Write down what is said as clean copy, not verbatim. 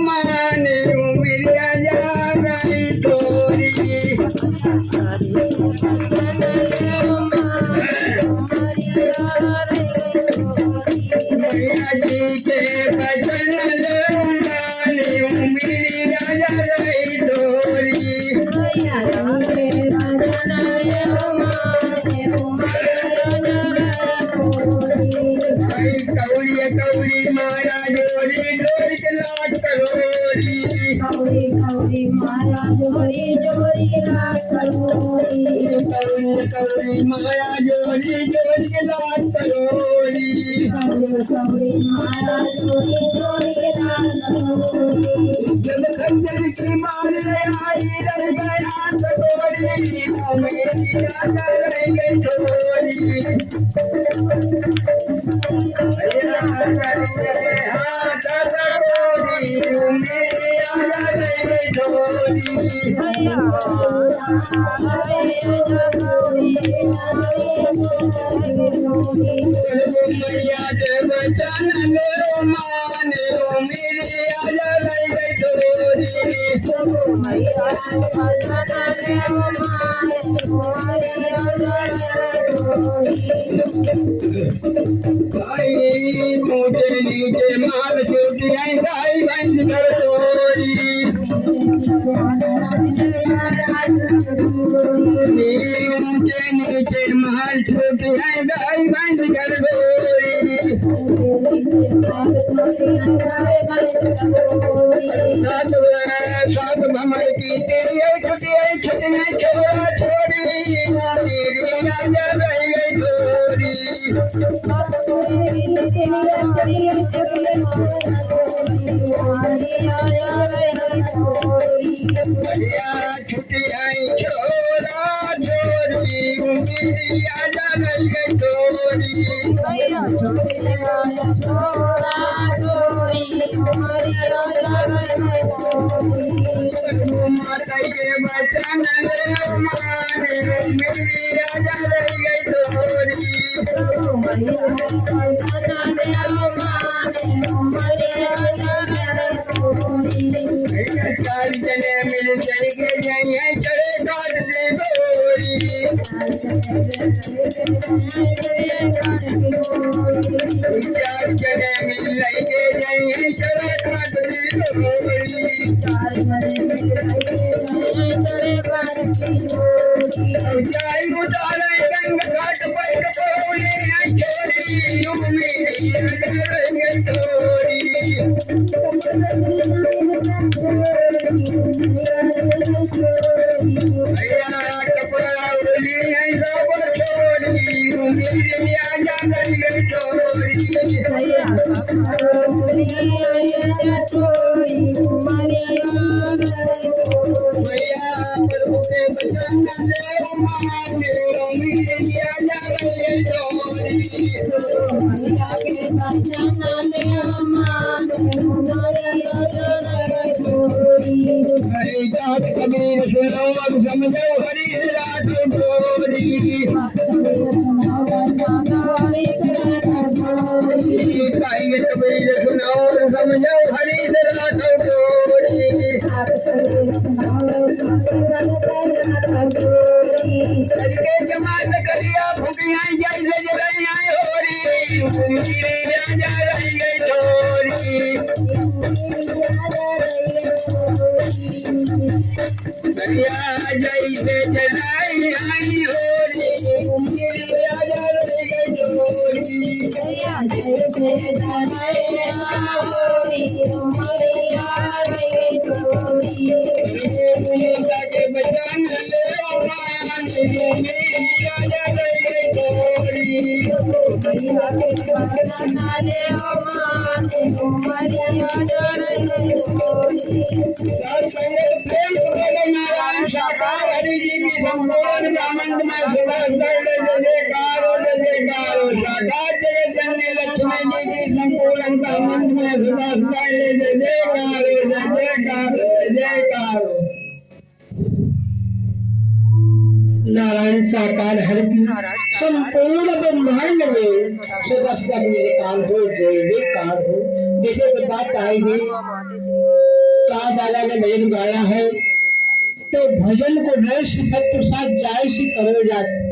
माने उमरिया जा रही तोरी मैया जी के भजन ले माने उमरिया जा रही तोरी कौड़ी कौड़ी माया जोड़ी जोड़ी लाख करोड़ी कौड़ी कौड़ी माया जोड़ी जोड़ी लाख करोड़ी कौड़ी कौड़ी माया जोड़ी जोड़ी लाख करोड़ी कौड़ी कौड़ी माया जोड़ी जोड़ी लाख करोड़ी जब खंजर की मार आई रह गए हाथ गोरी मेरी राजा रह गई छोरी मैया देव चरण माने मेरी आजा रह गई छोरी भाई मुझे नीचे माल छोटी आई गाई बंद कर छोरी नीचे नीचे माल छोटी आई गाई बंद कर छोरी सात भमर की तेरी छोटी आई छोटी नहीं छोरा छोड़ी तेरी राजा रह गई छोरी छुट्टी आई छोरा छोरी राजा रह गई छोरी माता के बचन माने मेरी राजा रह गई छोरी चार जने मिल जाएंगे जाइए चले काट दे गोरी चार जने मिल जाएंगे जाइए चले काट दे गोरी जाई उतारे गंग घाट पर बोले छोरी मेरी रहेंगे छोरी भैया कपड़ा उड़ली है सब छोरी मेरी आजा रहेंगे छोरी भैया प्रभु के बचन ले माने मेरी आजा रहेंगे छोरी हरि जात कबीर सुनो अब समझो हरि रात गोरी कबीर सुनो समझो हरि रात गोरी करके जमात करिया फुकिया जैसे जगैया होरी मेरे राजा रह गई छोरी करिया जैसे जगाई आई होरी मेरे राजा रह गई छोरी के बचन ले मेरी राजा रह गई छोरी प्रेम नारायण साकार हरि जी की संपूर्ण ब्रह्मांड में सुबह जयकारो जयकारो साकार जगत जननी लक्ष्मी जी की संपूर्ण ब्रह्मांड में सुबह जयकारो जयकारो जयकारो नारायण साकार हर की संपूर्ण ब्रह्मांड में सदा सदा निराकार हो, जय जयकार हो। जैसे कि बात आएगी कहा दादा ने भजन गाया है, तो भजन को नए शिखर प्रसाद जाय से करो जात।